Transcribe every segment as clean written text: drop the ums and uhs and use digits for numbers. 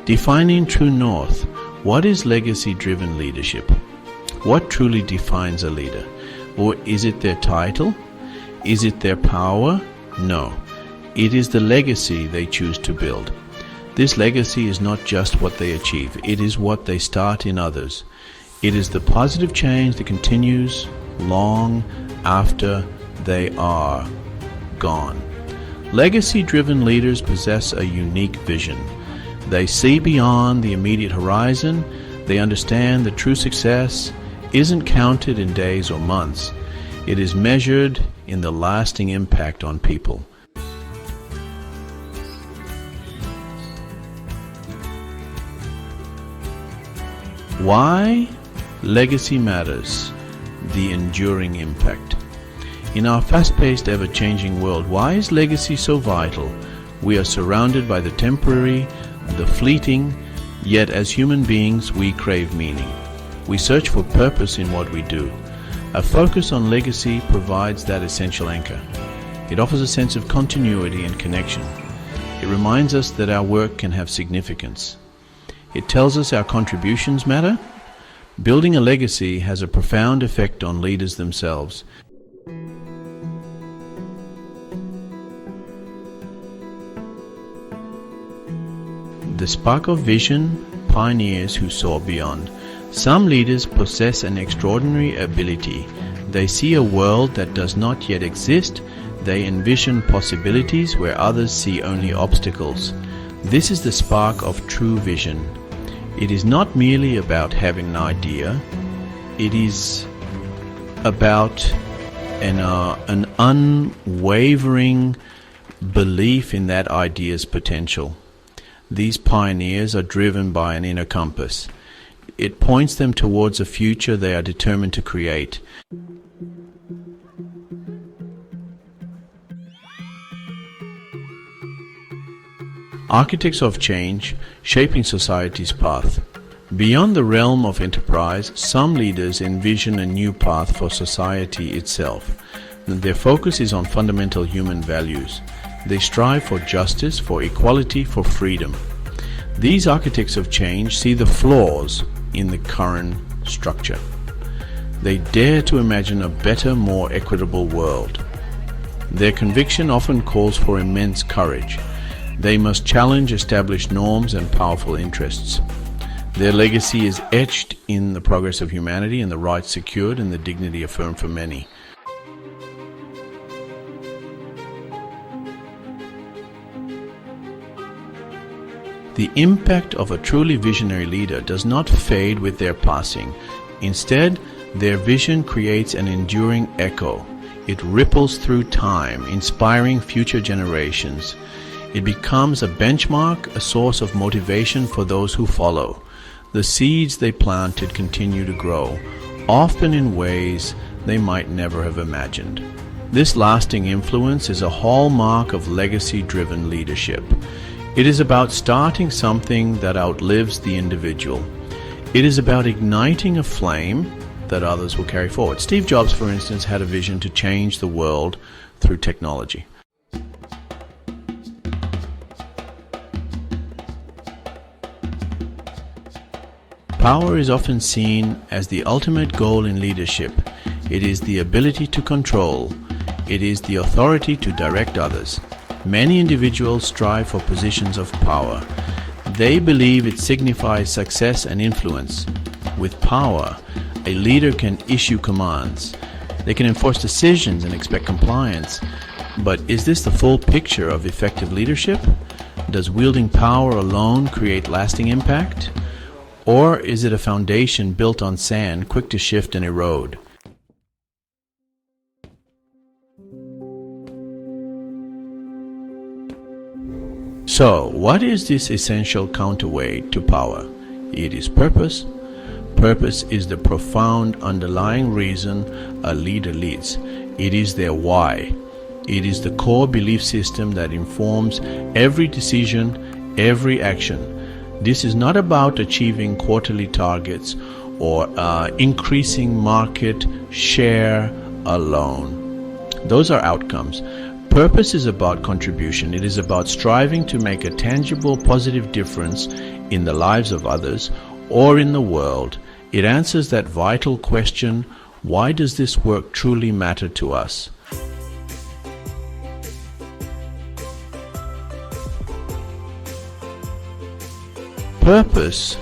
Defining true north. What is legacy-driven leadership? What truly defines a leader? Or is it their title? Is it their power? No. It is the legacy they choose to build. This legacy is not just what they achieve, it is what they start in others. It is the positive change that continues long after they are gone. Legacy-driven leaders possess a unique vision. They see beyond the immediate horizon. They understand that true success isn't counted in days or months. It is measured in the lasting impact on people. Why legacy matters, the enduring impact. In our fast-paced, ever-changing world, why is legacy so vital? We are surrounded by the temporary, the fleeting, yet as human beings we crave meaning. We search for purpose in what we do. A focus on legacy provides that essential anchor. It offers a sense of continuity and connection. It reminds us that our work can have significance. It tells us our contributions matter. Building a legacy has a profound effect on leaders themselves. The spark of vision, pioneers who saw beyond. Some leaders possess an extraordinary ability. They see a world that does not yet exist. They envision possibilities where others see only obstacles. This is the spark of true vision. It is not merely about having an idea. It is about an unwavering belief in that idea's potential. These pioneers are driven by an inner compass. It points them towards a future they are determined to create. Architects of change, shaping society's path. Beyond the realm of enterprise, some leaders envision a new path for society itself. Their focus is on fundamental human values. They strive for justice, for equality, for freedom. These architects of change see the flaws in the current structure. They dare to imagine a better, more equitable world. Their conviction often calls for immense courage. They must challenge established norms and powerful interests. Their legacy is etched in the progress of humanity and the rights secured and the dignity affirmed for many. The impact of a truly visionary leader does not fade with their passing. Instead, their vision creates an enduring echo. It ripples through time, inspiring future generations. It becomes a benchmark, a source of motivation for those who follow. The seeds they planted continue to grow, often in ways they might never have imagined. This lasting influence is a hallmark of legacy-driven leadership. It is about starting something that outlives the individual. It is about igniting a flame that others will carry forward. Steve Jobs, for instance, had a vision to change the world through technology. Power is often seen as the ultimate goal in leadership. It is the ability to control. It is the authority to direct others. Many individuals strive for positions of power. They believe it signifies success and influence. With power, a leader can issue commands. They can enforce decisions and expect compliance. But is this the full picture of effective leadership? Does wielding power alone create lasting impact? Or is it a foundation built on sand, quick to shift and erode? So, what is this essential counterweight to power? It is purpose. Purpose is the profound underlying reason a leader leads. It is their why. It is the core belief system that informs every decision, every action. This is not about achieving quarterly targets or increasing market share alone. Those are outcomes. Purpose is about contribution. It is about striving to make a tangible, positive difference in the lives of others or in the world. It answers that vital question, why does this work truly matter to us? Purpose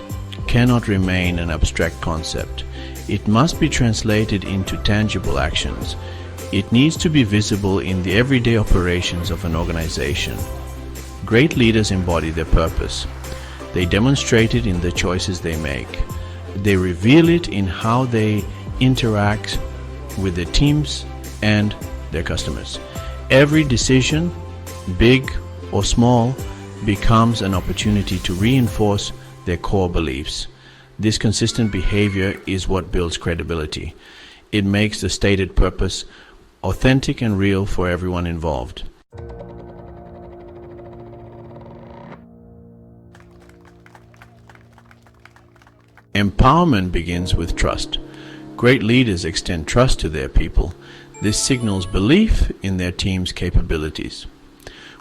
cannot remain an abstract concept. It must be translated into tangible actions. It needs to be visible in the everyday operations of an organization. Great leaders embody their purpose. They demonstrate it in the choices they make. They reveal it in how they interact with their teams and their customers. Every decision, big or small, becomes an opportunity to reinforce their core beliefs. This consistent behavior is what builds credibility. It makes the stated purpose authentic and real for everyone involved. Empowerment begins with trust. Great leaders extend trust to their people. This signals belief in their team's capabilities.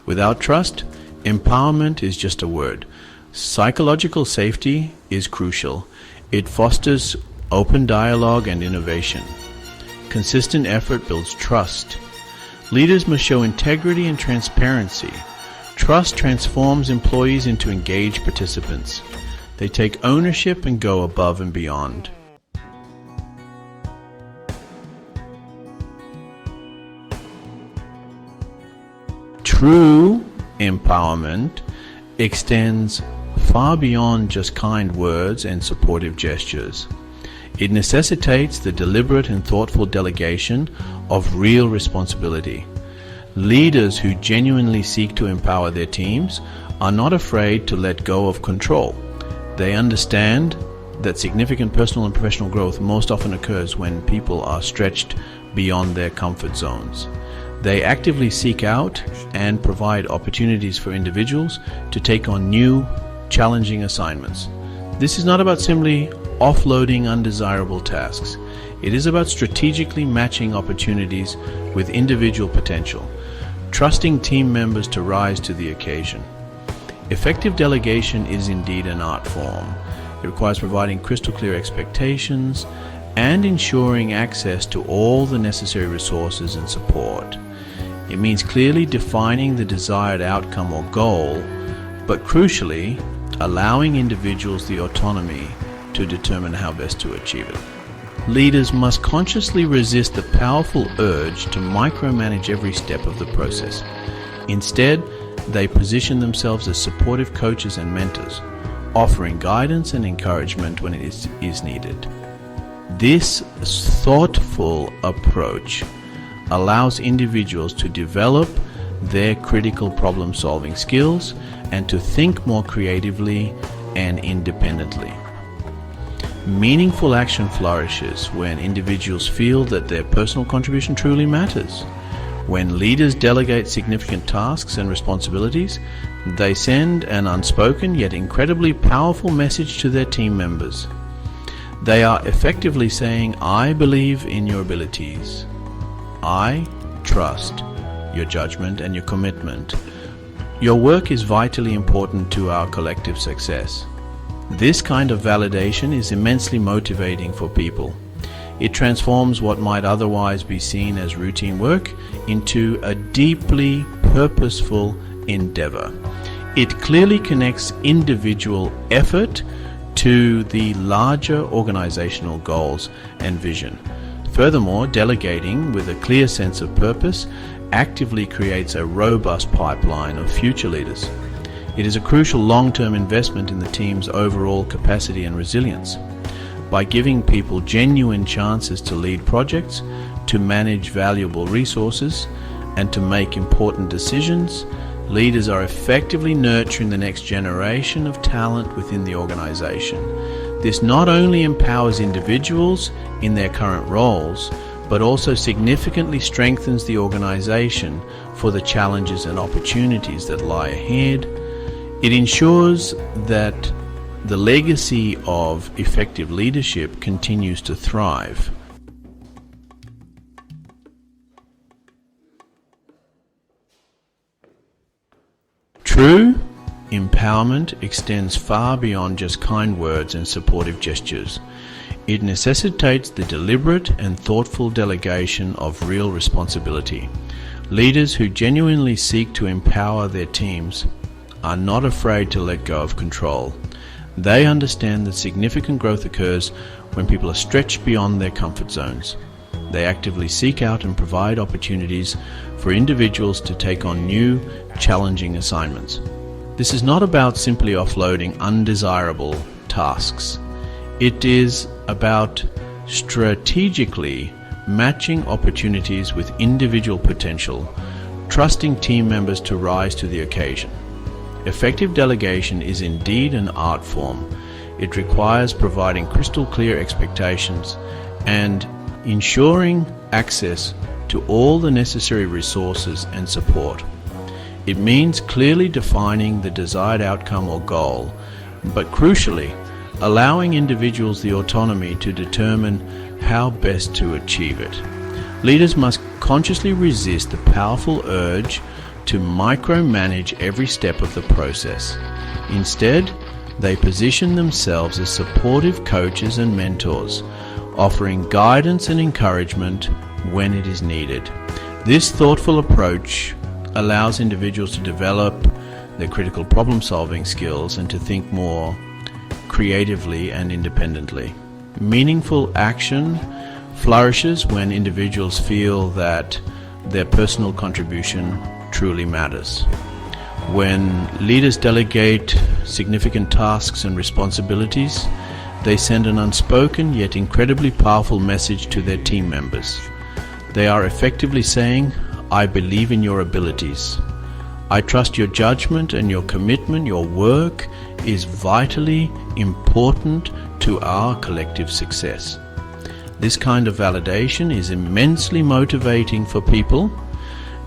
Without trust, empowerment is just a word. Psychological safety is crucial. It fosters open dialogue and innovation. Consistent effort builds trust. Leaders must show integrity and transparency. Trust transforms employees into engaged participants. They take ownership and go above and beyond. True empowerment extends far beyond just kind words and supportive gestures. It necessitates the deliberate and thoughtful delegation of real responsibility. Leaders who genuinely seek to empower their teams are not afraid to let go of control. They understand that significant personal and professional growth most often occurs when people are stretched beyond their comfort zones. They actively seek out and provide opportunities for individuals to take on new, challenging assignments. This is not about simply offloading undesirable tasks. It is about strategically matching opportunities with individual potential, trusting team members to rise to the occasion. Effective delegation is indeed an art form. It requires providing crystal clear expectations and ensuring access to all the necessary resources and support. It means clearly defining the desired outcome or goal, but crucially, allowing individuals the autonomy to determine how best to achieve it. Leaders must consciously resist the powerful urge to micromanage every step of the process. Instead, they position themselves as supportive coaches and mentors, offering guidance and encouragement when it is needed. This thoughtful approach allows individuals to develop their critical problem-solving skills and to think more creatively and independently. Meaningful action flourishes when individuals feel that their personal contribution truly matters. When leaders delegate significant tasks and responsibilities, they send an unspoken yet incredibly powerful message to their team members. They are effectively saying, I believe in your abilities. I trust your judgment and your commitment. Your work is vitally important to our collective success. This kind of validation is immensely motivating for people. It transforms what might otherwise be seen as routine work into a deeply purposeful endeavor. It clearly connects individual effort to the larger organizational goals and vision. Furthermore, delegating with a clear sense of purpose actively creates a robust pipeline of future leaders. It is a crucial long-term investment in the team's overall capacity and resilience. By giving people genuine chances to lead projects, to manage valuable resources, and to make important decisions, leaders are effectively nurturing the next generation of talent within the organization. This not only empowers individuals in their current roles, but also significantly strengthens the organization for the challenges and opportunities that lie ahead. It ensures that the legacy of effective leadership continues to thrive. True empowerment extends far beyond just kind words and supportive gestures. It necessitates the deliberate and thoughtful delegation of real responsibility. Leaders who genuinely seek to empower their teams are not afraid to let go of control. They understand that significant growth occurs when people are stretched beyond their comfort zones. They actively seek out and provide opportunities for individuals to take on new, challenging assignments. This is not about simply offloading undesirable tasks. It is about strategically matching opportunities with individual potential, trusting team members to rise to the occasion. Effective delegation is indeed an art form. It requires providing crystal clear expectations and ensuring access to all the necessary resources and support. It means clearly defining the desired outcome or goal, but crucially, allowing individuals the autonomy to determine how best to achieve it. Leaders must consciously resist the powerful urge to micromanage every step of the process. Instead, they position themselves as supportive coaches and mentors, offering guidance and encouragement when it is needed. This thoughtful approach allows individuals to develop their critical problem-solving skills and to think more creatively and independently. Meaningful action flourishes when individuals feel that their personal contribution truly matters. When leaders delegate significant tasks and responsibilities, they send an unspoken yet incredibly powerful message to their team members. They are effectively saying, "I believe in your abilities. I trust your judgment and your commitment. Your work is vitally important to our collective success." This kind of validation is immensely motivating for people.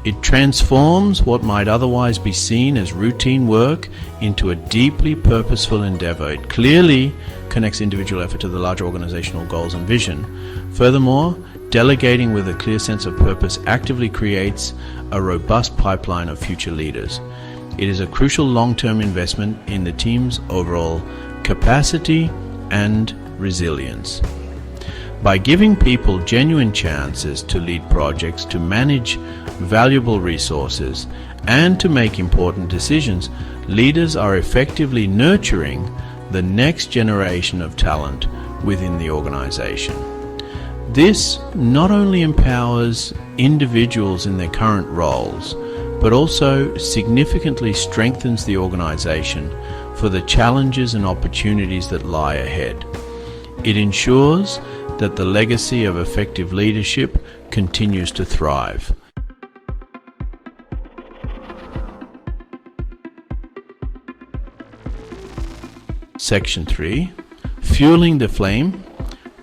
It transforms what might otherwise be seen as routine work into a deeply purposeful endeavor. It clearly connects individual effort to the larger organizational goals and vision. Furthermore, delegating with a clear sense of purpose actively creates a robust pipeline of future leaders. It is a crucial long-term investment in the team's overall capacity and resilience. By giving people genuine chances to lead projects, to manage valuable resources, and to make important decisions, leaders are effectively nurturing the next generation of talent within the organization. This not only empowers individuals in their current roles, but also significantly strengthens the organization for the challenges and opportunities that lie ahead. It ensures that the legacy of effective leadership continues to thrive. Section 3. Fueling the flame,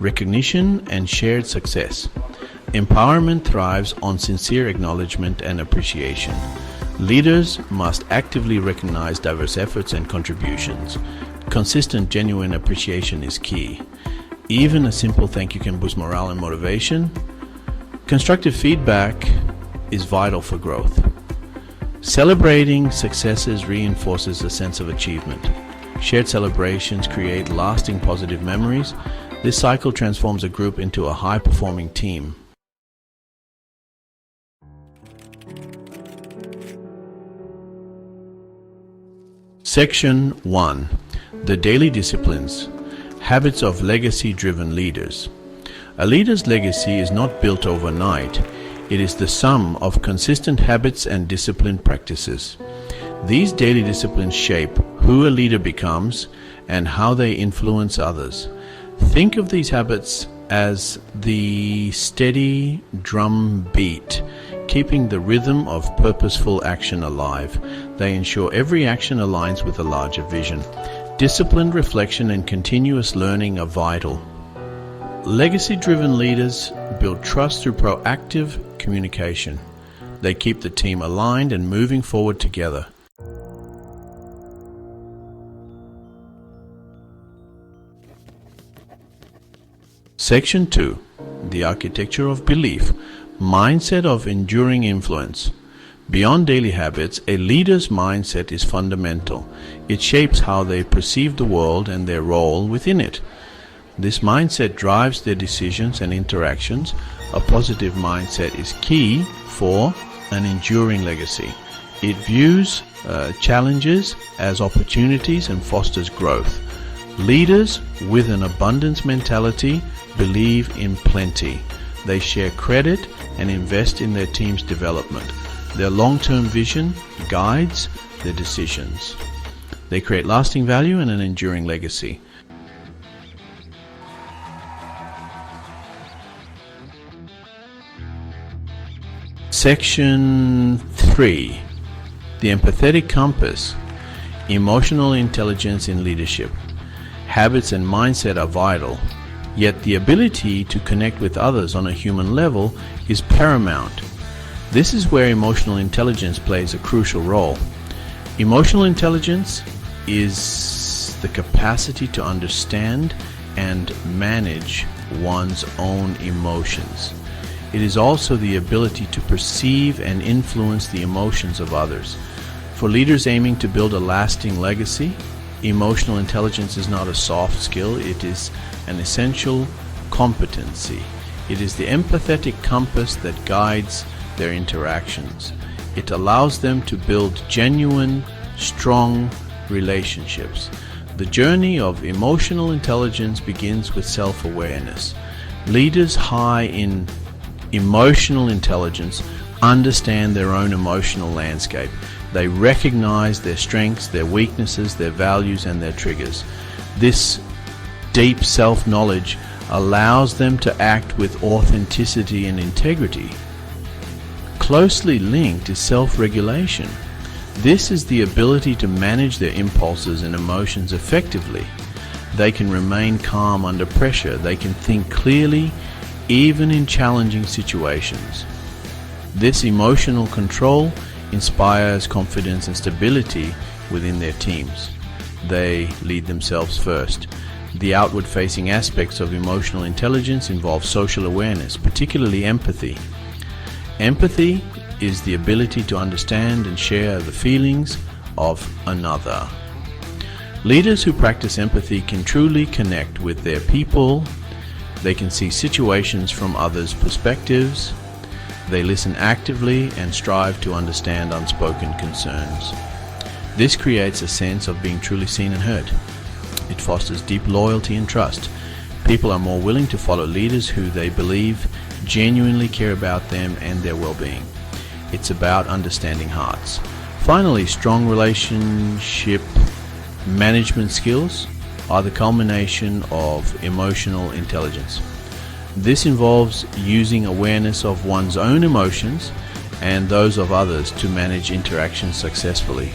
recognition and shared success. Empowerment thrives on sincere acknowledgement and appreciation. Leaders must actively recognize diverse efforts and contributions. Consistent, genuine appreciation is key. Even a simple thank you can boost morale and motivation. Constructive feedback is vital for growth. Celebrating successes reinforces a sense of achievement. Shared celebrations create lasting positive memories. This cycle transforms a group into a high-performing team. Section 1. The Daily Disciplines. Habits of legacy-driven leaders. A leader's legacy is not built overnight. It is the sum of consistent habits and disciplined practices. These daily disciplines shape who a leader becomes and how they influence others. Think of these habits as the steady drum beat, keeping the rhythm of purposeful action alive. They ensure every action aligns with a larger vision. Disciplined reflection and continuous learning are vital. Legacy-driven leaders build trust through proactive communication. They keep the team aligned and moving forward together. Section 2. The Architecture of Belief. Mindset of Enduring Influence. Beyond daily habits, a leader's mindset is fundamental. It shapes how they perceive the world and their role within it. This mindset drives their decisions and interactions. A positive mindset is key for an enduring legacy. It views challenges as opportunities and fosters growth. Leaders with an abundance mentality believe in plenty. They share credit and invest in their team's development. Their long-term vision guides their decisions. They create lasting value and an enduring legacy. Section 3. The empathetic compass. Emotional intelligence in leadership. Habits and mindset are vital, yet the ability to connect with others on a human level is paramount. This is where emotional intelligence plays a crucial role. Emotional intelligence is the capacity to understand and manage one's own emotions. It is also the ability to perceive and influence the emotions of others. For leaders aiming to build a lasting legacy, emotional intelligence is not a soft skill, it is an essential competency. It is the empathetic compass that guides their interactions. It allows them to build genuine, strong relationships. The journey of emotional intelligence begins with self-awareness. Leaders high in emotional intelligence understand their own emotional landscape. They recognize their strengths, their weaknesses, their values, and their triggers. This deep self-knowledge allows them to act with authenticity and integrity. Closely linked is self-regulation. This is the ability to manage their impulses and emotions effectively. They can remain calm under pressure. They can think clearly even in challenging situations. This emotional control inspires confidence and stability within their teams. They lead themselves first. The outward-facing aspects of emotional intelligence involve social awareness, particularly empathy. Empathy is the ability to understand and share the feelings of another. Leaders who practice empathy can truly connect with their people. They can see situations from others' perspectives. They listen actively and strive to understand unspoken concerns. This creates a sense of being truly seen and heard. It fosters deep loyalty and trust. People are more willing to follow leaders who they believe genuinely care about them and their well-being. It's about understanding hearts. Finally, strong relationship management skills are the culmination of emotional intelligence. This involves using awareness of one's own emotions and those of others to manage interactions successfully.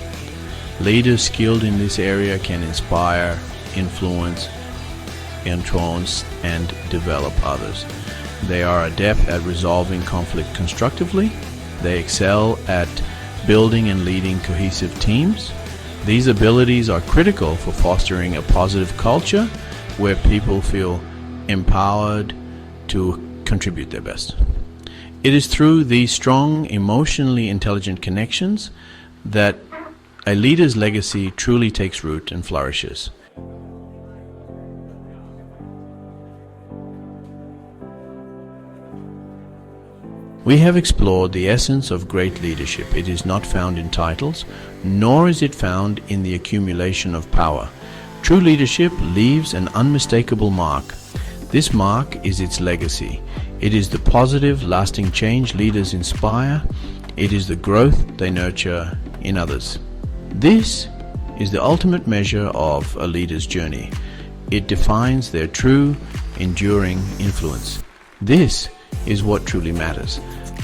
Leaders skilled in this area can inspire, influence, entrance, and develop others. They are adept at resolving conflict constructively. They excel at building and leading cohesive teams. These abilities are critical for fostering a positive culture where people feel empowered to contribute their best. It is through these strong, emotionally intelligent connections that a leader's legacy truly takes root and flourishes. We have explored the essence of great leadership. It is not found in titles, nor is it found in the accumulation of power. True leadership leaves an unmistakable mark. This mark is its legacy. It is the positive, lasting change leaders inspire. It is the growth they nurture in others. This is the ultimate measure of a leader's journey. It defines their true, enduring influence. This is what truly matters.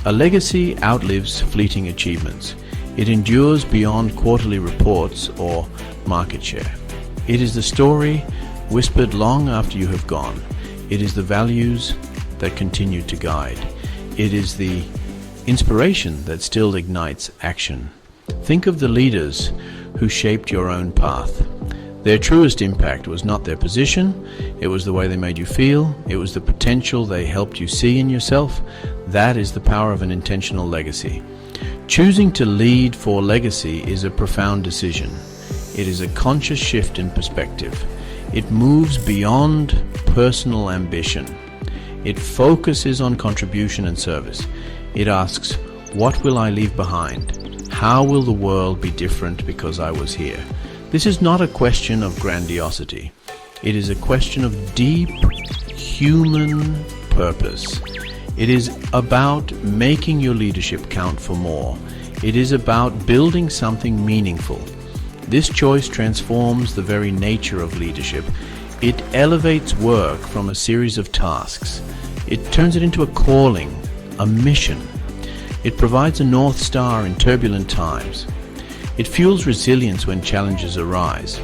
A legacy outlives fleeting achievements. It endures beyond quarterly reports or market share. It is the story whispered long after you have gone. It is the values that continue to guide. It is the inspiration that still ignites action. Think of the leaders who shaped your own path. Their truest impact was not their position, it was the way they made you feel, it was the potential they helped you see in yourself. That is the power of an intentional legacy. Choosing to lead for legacy is a profound decision. It is a conscious shift in perspective. It moves beyond personal ambition. It focuses on contribution and service. It asks, what will I leave behind? How will the world be different because I was here? This is not a question of grandiosity. It is a question of deep human purpose. It is about making your leadership count for more. It is about building something meaningful. This choice transforms the very nature of leadership. It elevates work from a series of tasks. It turns it into a calling, a mission. It provides a North Star in turbulent times. It fuels resilience when challenges arise.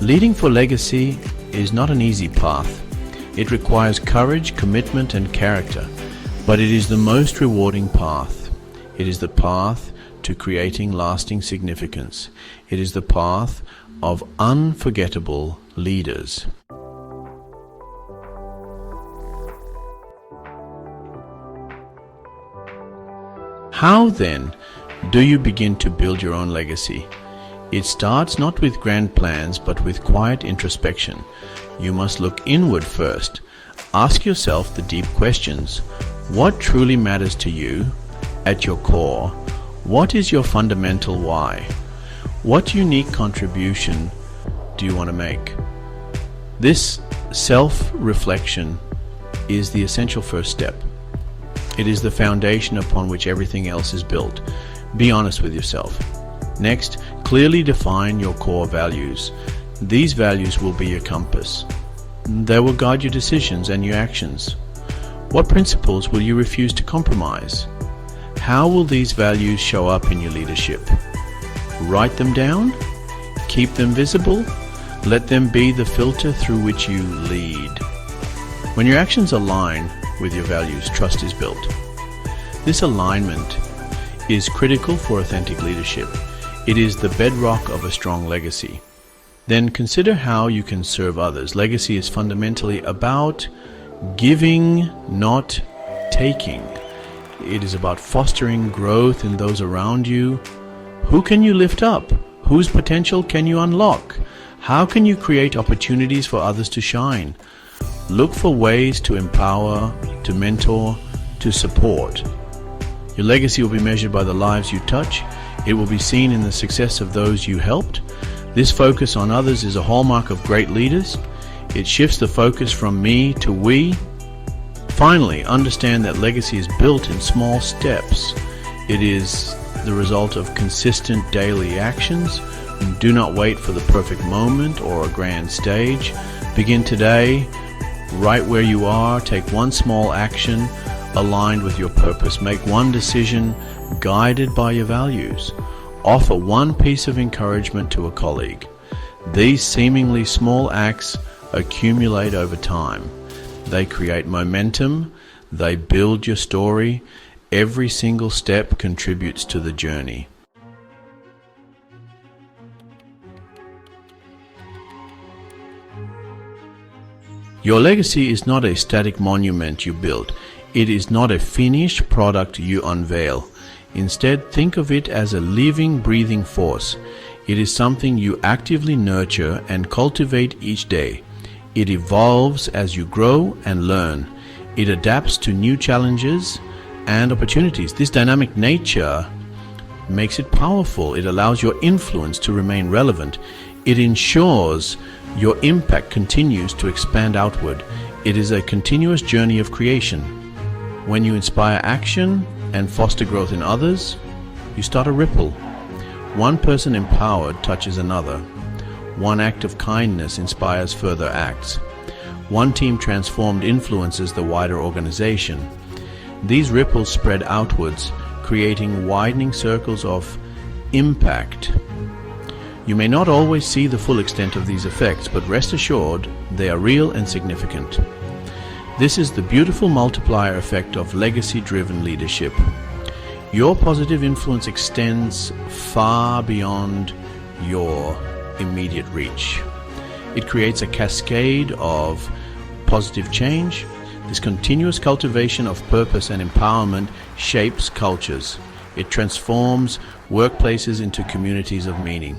Leading for legacy is not an easy path. It requires courage, commitment, and character. But it is the most rewarding path. It is the path to creating lasting significance. It is the path of unforgettable leaders. How then do you begin to build your own legacy? It starts not with grand plans, but with quiet introspection. You must look inward first. Ask yourself the deep questions. What truly matters to you at your core? What is your fundamental why? What unique contribution do you want to make? This self-reflection is the essential first step. It is the foundation upon which everything else is built. Be honest with yourself. Next, clearly define your core values. These values will be your compass. They will guide your decisions and your actions. What principles will you refuse to compromise? How will these values show up in your leadership? Write them down? Keep them visible? Let them be the filter through which you lead. When your actions align with your values, trust is built. This alignment is critical for authentic leadership. It is the bedrock of a strong legacy. Then consider how you can serve others. Legacy is fundamentally about giving, not taking. It is about fostering growth in those around you. Who can you lift up? Whose potential can you unlock? How can you create opportunities for others to shine? Look for ways to empower, to mentor, to support. Your legacy will be measured by the lives you touch. It will be seen in the success of those you helped. This focus on others is a hallmark of great leaders. It shifts the focus from me to we. Finally, understand that legacy is built in small steps. It is the result of consistent daily actions. Do not wait for the perfect moment or a grand stage. Begin today, right where you are. Take one small action aligned with your purpose. Make one decision guided by your values. Offer one piece of encouragement to a colleague. These seemingly small acts accumulate over time. They create momentum. They build your story. Every single step contributes to the journey. Your legacy is not a static monument you build. It is not a finished product you unveil. Instead, think of it as a living, breathing force. It is something you actively nurture and cultivate each day. It evolves as you grow and learn. It adapts to new challenges and opportunities. This dynamic nature makes it powerful. It allows your influence to remain relevant. It ensures your impact continues to expand outward. It is a continuous journey of creation. When you inspire action and foster growth in others, you start a ripple. One person empowered touches another. One act of kindness inspires further acts. One team transformed influences the wider organization. These ripples spread outwards, creating widening circles of impact. You may not always see the full extent of these effects, but rest assured they are real and significant. This is the beautiful multiplier effect of legacy-driven leadership. Your positive influence extends far beyond your immediate reach. It creates a cascade of positive change. This continuous cultivation of purpose and empowerment shapes cultures. It transforms workplaces into communities of meaning.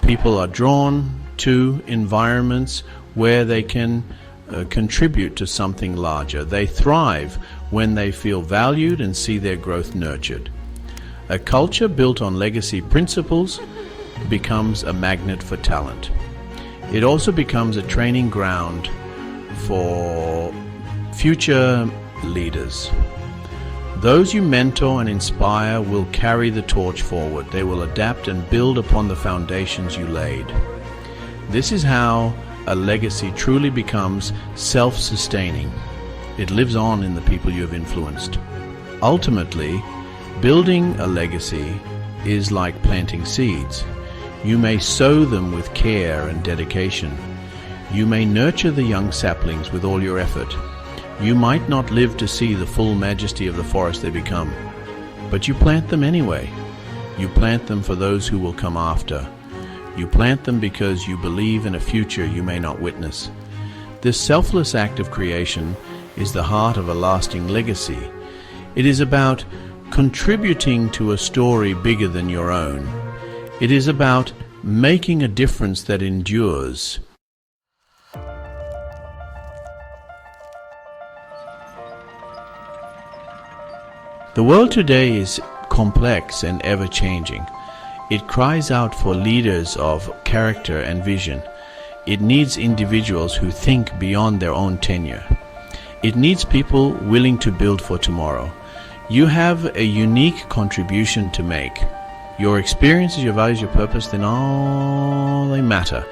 People are drawn to environments where they can contribute to something larger. They thrive when they feel valued and see their growth nurtured. A culture built on legacy principles becomes a magnet for talent. It also becomes a training ground for future leaders. Those you mentor and inspire will carry the torch forward. They will adapt and build upon the foundations you laid. This is how a legacy truly becomes self-sustaining. It lives on in the people you have influenced. Ultimately, building a legacy is like planting seeds. You may sow them with care and dedication. You may nurture the young saplings with all your effort. You might not live to see the full majesty of the forest they become, but you plant them anyway. You plant them for those who will come after. You plant them because you believe in a future you may not witness. This selfless act of creation is the heart of a lasting legacy. It is about contributing to a story bigger than your own. It is about making a difference that endures. The world today is complex and ever-changing. It cries out for leaders of character and vision. It needs individuals who think beyond their own tenure. It needs people willing to build for tomorrow. You have a unique contribution to make. Your experiences, your values, your purpose, they matter.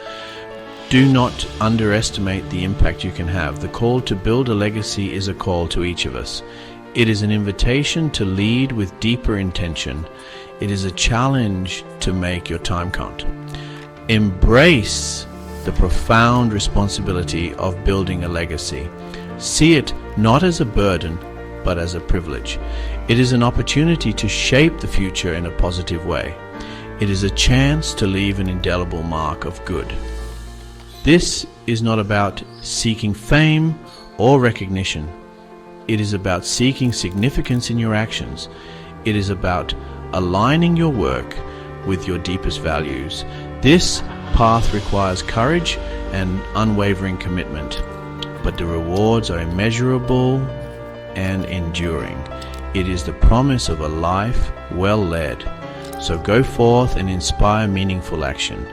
Do not underestimate the impact you can have. The call to build a legacy is a call to each of us. It is an invitation to lead with deeper intention. It is a challenge to make your time count. Embrace the profound responsibility of building a legacy. See it not as a burden, but as a privilege. It is an opportunity to shape the future in a positive way. It is a chance to leave an indelible mark of good. This is not about seeking fame or recognition. It is about seeking significance in your actions. It is about aligning your work with your deepest values. This path requires courage and unwavering commitment, but the rewards are immeasurable and enduring. It is the promise of a life well led. So go forth and inspire meaningful action.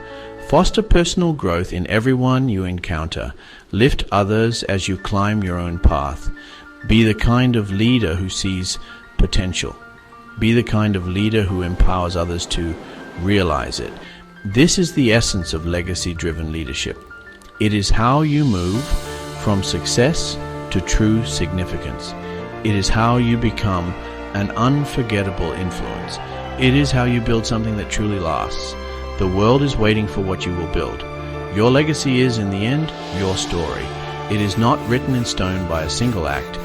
Foster personal growth in everyone you encounter. Lift others as you climb your own path. Be the kind of leader who sees potential. Be the kind of leader who empowers others to realize it. This is the essence of legacy-driven leadership. It is how you move from success to true significance. It is how you become an unforgettable influence. It is how you build something that truly lasts. The world is waiting for what you will build. Your legacy is, in the end, your story. It is not written in stone by a single act.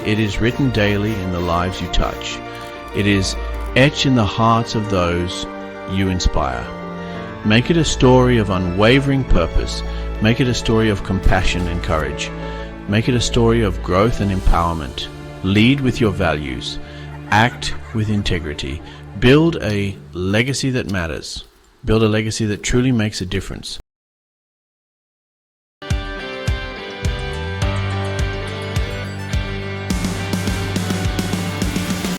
It is written daily in the lives you touch. It is etched in the hearts of those you inspire. Make it a story of unwavering purpose. Make it a story of compassion and courage. Make it a story of growth and empowerment. Lead with your values. Act with integrity. Build a legacy that matters. Build a legacy that truly makes a difference.